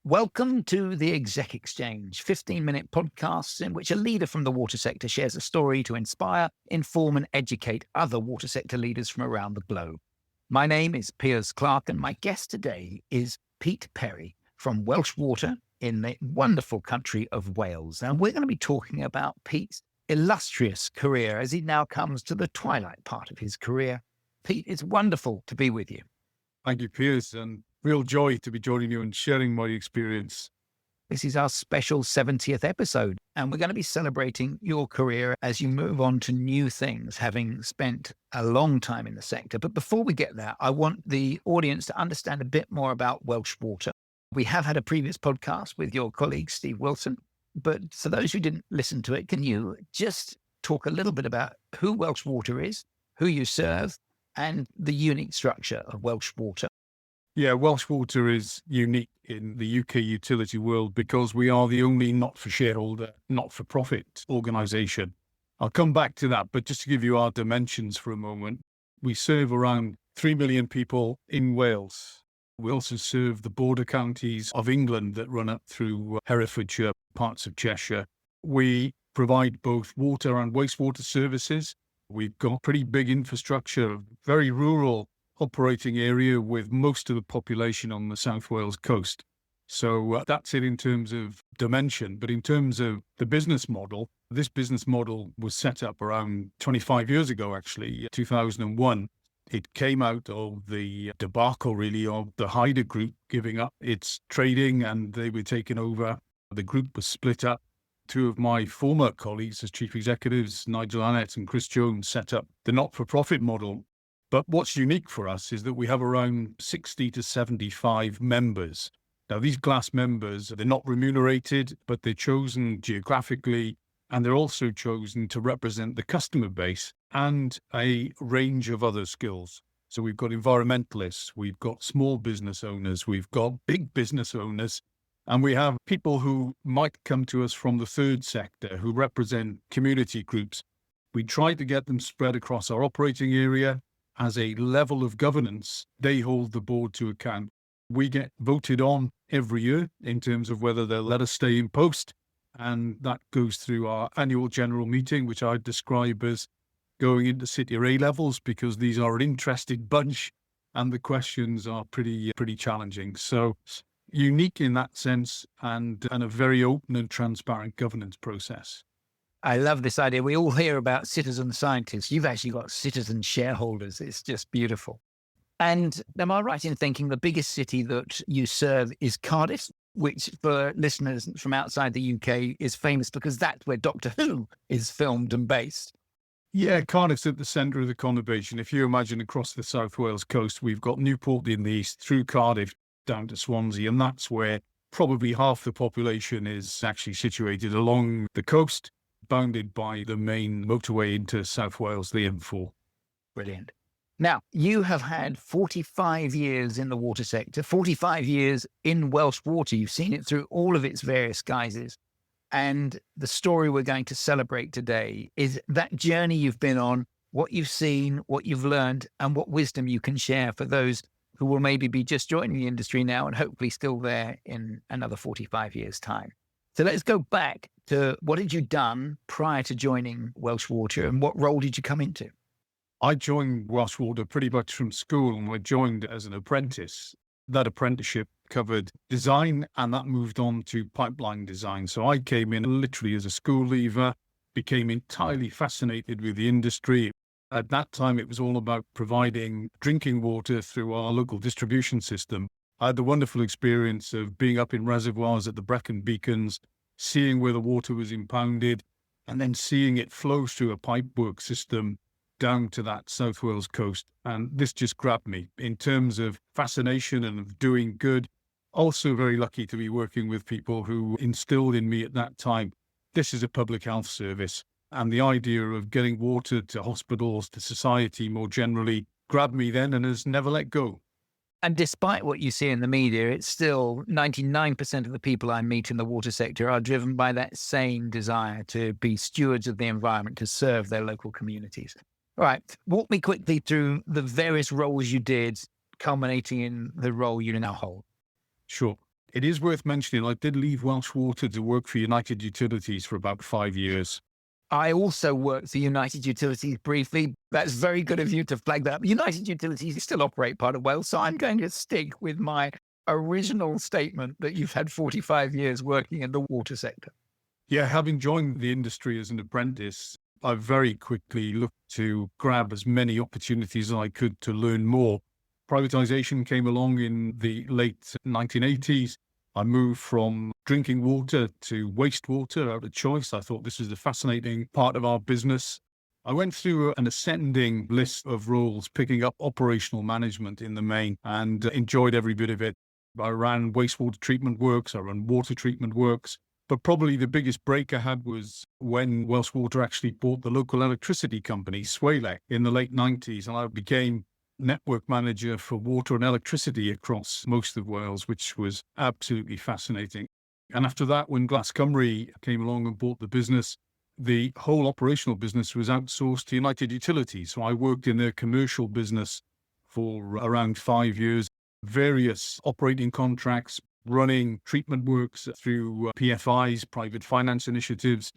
Welcome to the Exec Exchange, 15-minute podcasts in which a leader from the water sector shares a story to inspire, inform, and educate other water sector leaders from around the globe. My name is Piers Clark, and my guest today is Pete Perry from Welsh Water in the wonderful country of Wales. And we're going to be talking about Pete's illustrious career as he now comes to the twilight part of his career. Pete, it's wonderful to be with you. Thank you, Piers, and real joy to be joining you and sharing my experience. This is our special 70th episode, and we're going to be celebrating your career as you move on to new things, having spent a long time in the sector. But before we get there, I want the audience to understand a bit more about Welsh Water. We have had a previous podcast with your colleague, Steve Wilson, but for those who didn't listen to it, can you just talk a little bit about who Welsh Water is, who you serve, and the unique structure of Welsh Water? Yeah, Welsh Water is unique in the UK utility world because we are the only not-for-shareholder, not-for-profit organisation. I'll come back to that, but just to give you our dimensions for a moment, we serve around 3 million people in Wales. We also serve the border counties of England that run up through Herefordshire, parts of Cheshire. We provide both water and wastewater services. We've got pretty big infrastructure, very rural operating area with most of the population on the South Wales coast. So that's it in terms of dimension. But in terms of the business model, this business model was set up around 25 years ago, actually, 2001. It came out of the debacle, really, of the Hyder Group giving up its trading and they were taken over. The group was split up. Two of my former colleagues as chief executives, Nigel Annett and Chris Jones, set up the not-for-profit model. But what's unique for us is that we have around 60 to 75 members. Now, these glass members, they're not remunerated, but they're chosen geographically, and they're also chosen to represent the customer base and a range of other skills. So we've got environmentalists, we've got small business owners, we've got big business owners, and we have people who might come to us from the third sector who represent community groups. We try to get them spread across our operating area. As a level of governance, they hold the board to account. We get voted on every year in terms of whether they'll let us stay in post. And that goes through our annual general meeting, which I describe as going into city A levels because these are an interested bunch and the questions are pretty challenging. So unique in that sense and a very open and transparent governance process. I love this idea. We all hear about citizen scientists. You've actually got citizen shareholders. It's just beautiful. And am I right in thinking the biggest city that you serve is Cardiff, which for listeners from outside the UK is famous because that's where Doctor Who is filmed and based? Yeah, Cardiff's at the centre of the conurbation. If you imagine across the South Wales coast, we've got Newport in the east, through Cardiff down to Swansea, and that's where probably half the population is actually situated along the coast, bounded by the main motorway into South Wales, the M4. Brilliant. Now, you have had 45 years in the water sector, 45 years in Welsh Water. You've seen it through all of its various guises. And the story we're going to celebrate today is that journey you've been on, what you've seen, what you've learned, and what wisdom you can share for those who will maybe be just joining the industry now and hopefully still there in another 45 years' time. So let's go back to what had you done prior to joining Welsh Water and what role did you come into? I joined Welsh Water pretty much from school and I joined as an apprentice. That apprenticeship covered design and that moved on to pipeline design. So I came in literally as a school leaver, became entirely fascinated with the industry. At that time, it was all about providing drinking water through our local distribution system. I had the wonderful experience of being up in reservoirs at the Brecon Beacons, seeing where the water was impounded, and then seeing it flow through a pipework system down to that South Wales coast. And this just grabbed me in terms of fascination and of doing good. Also very lucky to be working with people who instilled in me at that time, this is a public health service. And the idea of getting water to hospitals, to society more generally, grabbed me then and has never let go. And despite what you see in the media, it's still 99% of the people I meet in the water sector are driven by that same desire to be stewards of the environment, to serve their local communities. All right, walk me quickly through the various roles you did, culminating in the role you now hold. Sure. It is worth mentioning, I did leave Welsh Water to work for United Utilities for about 5 years. I also worked for United Utilities briefly. That's very good of you to flag that up. United Utilities still operate part of Wales, so I'm going to stick with my original statement that you've had 45 years working in the water sector. Yeah, having joined the industry as an apprentice, I very quickly looked to grab as many opportunities as I could to learn more. Privatization came along in the late 1980s. I moved from drinking water to wastewater out of choice. I thought this was a fascinating part of our business. I went through an ascending list of roles, picking up operational management in the main, and enjoyed every bit of it. I ran wastewater treatment works, I ran water treatment works, but probably the biggest break I had was when Welsh Water actually bought the local electricity company, Swalec, in the late 90s, and I became network manager for water and electricity across most of Wales, which was absolutely fascinating. And after that, when Glas Cymru came along and bought the business, the whole operational business was outsourced to United Utilities. So I worked in their commercial business for around 5 years, various operating contracts, running treatment works through PFIs, private finance initiatives.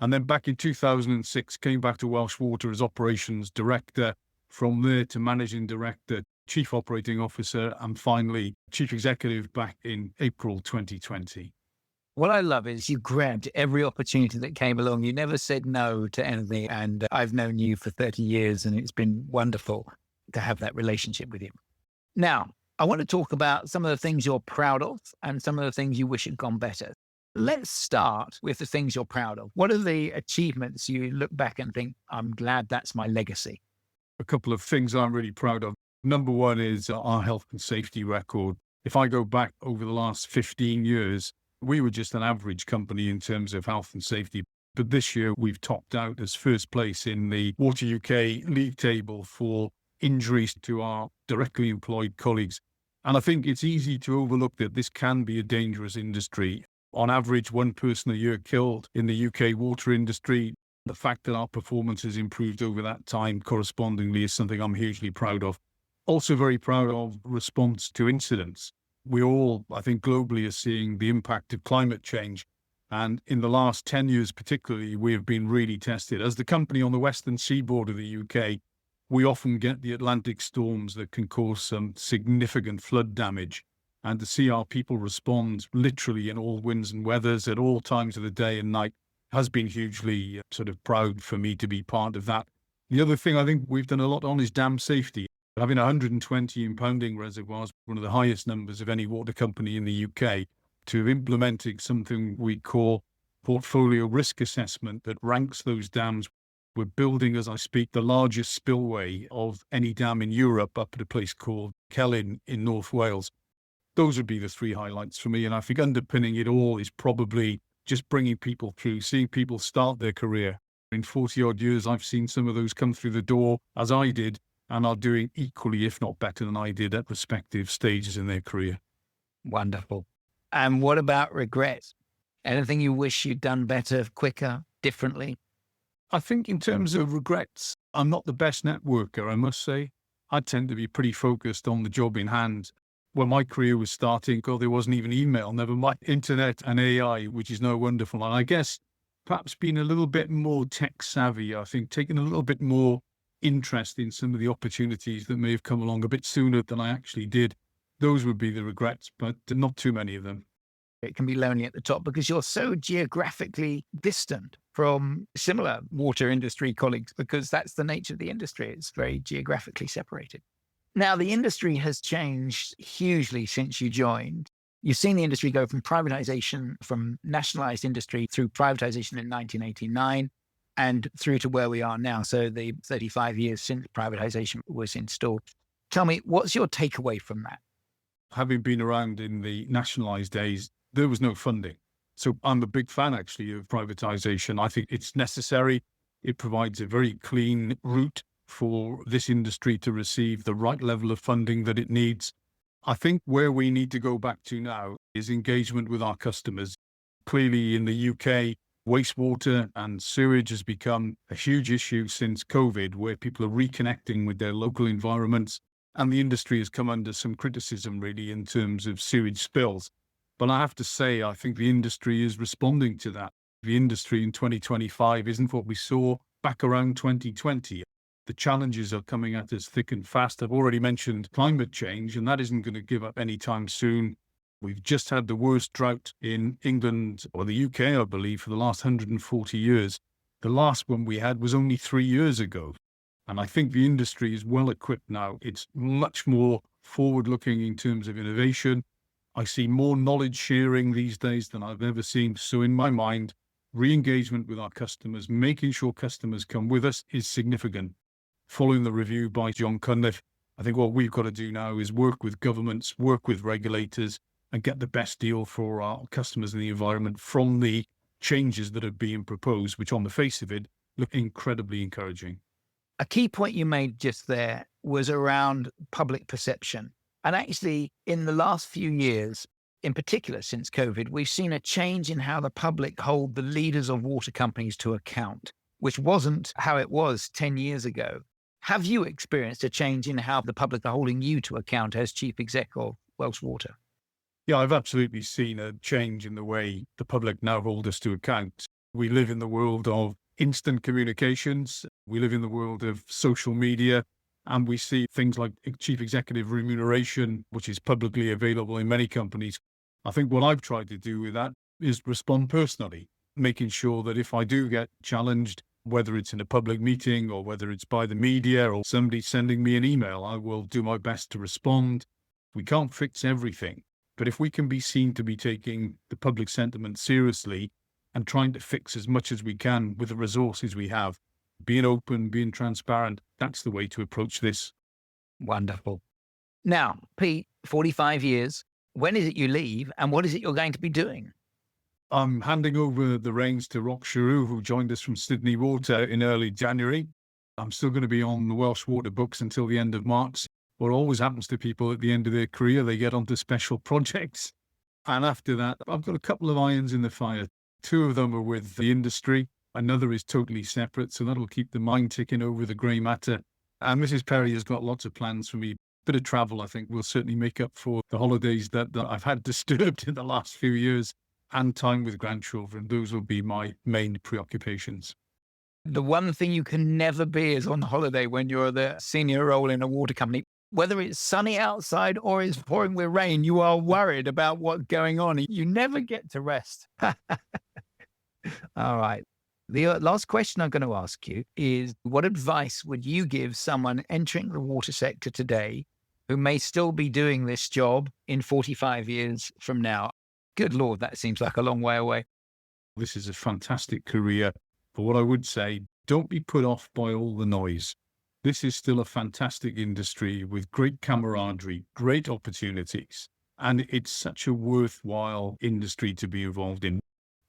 And then back in 2006, came back to Welsh Water as operations director. From there to managing director, chief operating officer, and finally chief executive back in April 2020. What I love is you grabbed every opportunity that came along. You never said no to anything. And I've known you for 30 years, and it's been wonderful to have that relationship with you. Now, I want to talk about some of the things you're proud of and some of the things you wish had gone better. Let's start with the things you're proud of. What are the achievements you look back and think, I'm glad that's my legacy? A couple of things I'm really proud of. Number one is our health and safety record. If I go back over the last 15 years, we were just an average company in terms of health and safety. But this year we've topped out as first place in the Water UK league table for injuries to our directly employed colleagues. And I think it's easy to overlook that this can be a dangerous industry. On average, one person a year killed in the UK water industry. The fact that our performance has improved over that time correspondingly is something I'm hugely proud of. Also very proud of response to incidents. We all, I think, globally are seeing the impact of climate change. And in the last 10 years particularly, we have been really tested. As the company on the western seaboard of the UK, we often get the Atlantic storms that can cause some significant flood damage. And to see our people respond literally in all winds and weathers at all times of the day and night has been hugely sort of proud for me to be part of that. The other thing I think we've done a lot on is dam safety. Having 120 impounding reservoirs, one of the highest numbers of any water company in the UK, to implementing something we call portfolio risk assessment that ranks those dams. We're building, as I speak, the largest spillway of any dam in Europe up at a place called Celyn in North Wales. Those would be the three highlights for me. And I think underpinning it all is probably just bringing people through, seeing people start their career. In 40 odd years, I've seen some of those come through the door as I did and are doing equally, if not better than I did at respective stages in their career. Wonderful. And what about regrets? Anything you wish you'd done better, quicker, differently? I think in terms of regrets, I'm not the best networker, I must say. I tend to be pretty focused on the job in hand. When my career was starting, there wasn't even email, never mind internet and AI, which is now wonderful. And I guess perhaps being a little bit more tech savvy, I think taking a little bit more interest in some of the opportunities that may have come along a bit sooner than I actually did. Those would be the regrets, but not too many of them. It can be lonely at the top because you're so geographically distant from similar water industry colleagues, because that's the nature of the industry. It's very geographically separated. Now, the industry has changed hugely since you joined. You've seen the industry go from privatization, from nationalized industry through privatization in 1989 and through to where we are now. So the 35 years since privatization was installed. Tell me, what's your takeaway from that? Having been around in the nationalized days, there was no funding. So I'm a big fan, actually, of privatization. I think it's necessary. It provides a very clean route for this industry to receive the right level of funding that it needs. I think where we need to go back to now is engagement with our customers. Clearly in the UK, wastewater and sewage has become a huge issue since COVID, where people are reconnecting with their local environments, and the industry has come under some criticism really in terms of sewage spills. But I have to say, I think the industry is responding to that. The industry in 2025 isn't what we saw back around 2020. The challenges are coming at us thick and fast. I've already mentioned climate change, and that isn't going to give up anytime soon. We've just had the worst drought in England or the UK, I believe, for the last 140 years. The last one we had was only 3 years ago. And I think the industry is well equipped now. It's much more forward-looking in terms of innovation. I see more knowledge sharing these days than I've ever seen. So in my mind, re-engagement with our customers, making sure customers come with us is significant. Following the review by John Cunliffe, I think what we've got to do now is work with governments, work with regulators, and get the best deal for our customers and the environment from the changes that are being proposed, which on the face of it look incredibly encouraging. A key point you made just there was around public perception. And actually, in the last few years, in particular since COVID, we've seen a change in how the public hold the leaders of water companies to account, which wasn't how it was 10 years ago. Have you experienced a change in how the public are holding you to account as chief exec of Welsh Water? Yeah, I've absolutely seen a change in the way the public now hold us to account. We live in the world of instant communications. We live in the world of social media, and we see things like chief executive remuneration, which is publicly available in many companies. I think what I've tried to do with that is respond personally, making sure that if I do get challenged, whether it's in a public meeting or whether it's by the media or somebody sending me an email, I will do my best to respond. We can't fix everything, but if we can be seen to be taking the public sentiment seriously and trying to fix as much as we can with the resources we have, being open, being transparent, that's the way to approach this. Wonderful. Now, Pete, 45 years. When is it you leave and what is it you're going to be doing? I'm handing over the reins to Roch Sharu, who joined us from Sydney Water in early January. I'm still going to be on the Welsh Water books until the end of March. What always happens to people at the end of their career, they get onto special projects. And after that, I've got a couple of irons in the fire. 2 of them are with the industry. Another is totally separate, so that'll keep the mind ticking over the grey matter. And Mrs. Perry has got lots of plans for me. Bit of travel, I think, will certainly make up for the holidays that I've had disturbed in the last few years, and time with grandchildren. Those will be my main preoccupations. The one thing you can never be is on holiday when you're the senior role in a water company. Whether it's sunny outside or it's pouring with rain, you are worried about what's going on. You never get to rest. All right. The last question I'm going to ask you is, what advice would you give someone entering the water sector today who may still be doing this job in 45 years from now? Good Lord, that seems like a long way away. This is a fantastic career. But what I would say, don't be put off by all the noise. This is still a fantastic industry with great camaraderie, great opportunities, and it's such a worthwhile industry to be involved in.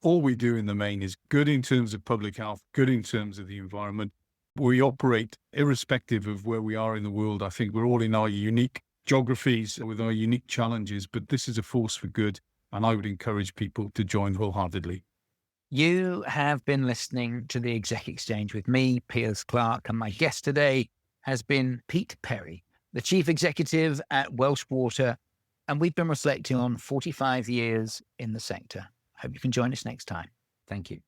All we do in the main is good in terms of public health, good in terms of the environment. We operate irrespective of where we are in the world. I think we're all in our unique geographies with our unique challenges, but this is a force for good, and I would encourage people to join wholeheartedly. You have been listening to the Exec Exchange with me, Piers Clark, and my guest today has been Pete Perry, the Chief Executive at Welsh Water, and we've been reflecting on 45 years in the sector. Hope you can join us next time. Thank you.